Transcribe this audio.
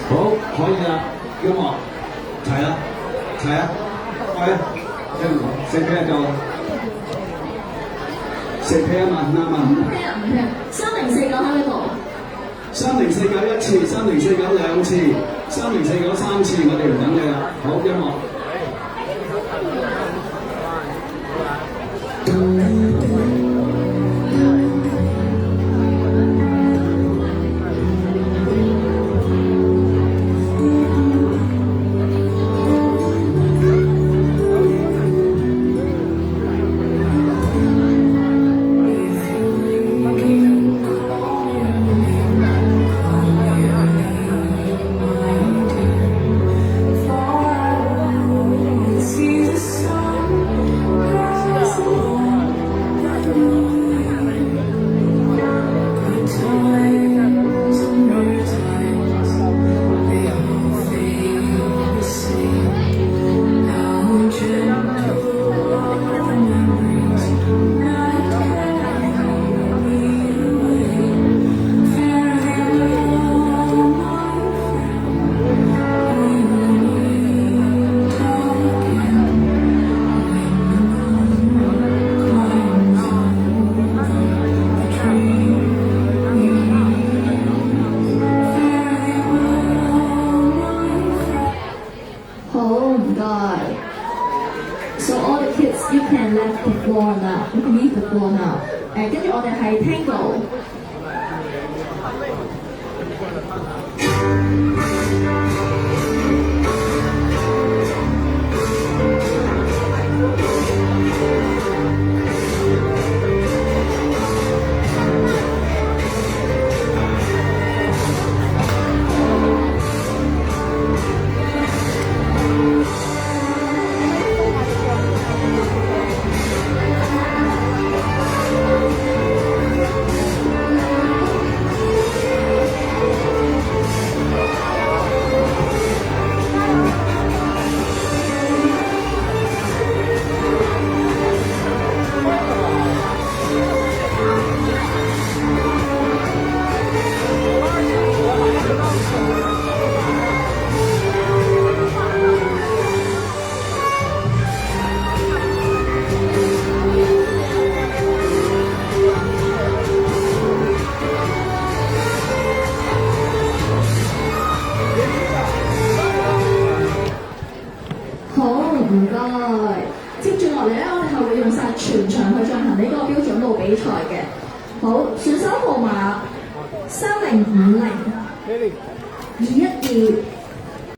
好，可以啦，音樂齊啦，齊啊，喂，四 pair 夠啦，四 pair 啊嘛，啱啊。5 pair 喺呢度。3049一次，3049兩次，3049三次，我哋唔等你啦。好，音樂。So all the kids, you can left the floor now. You can leave the floor now. 跟住我哋係 Tango。唔該，接住落嚟咧，我哋係會用晒全場去進行呢個標準舞比賽嘅。好，選手號碼3050 212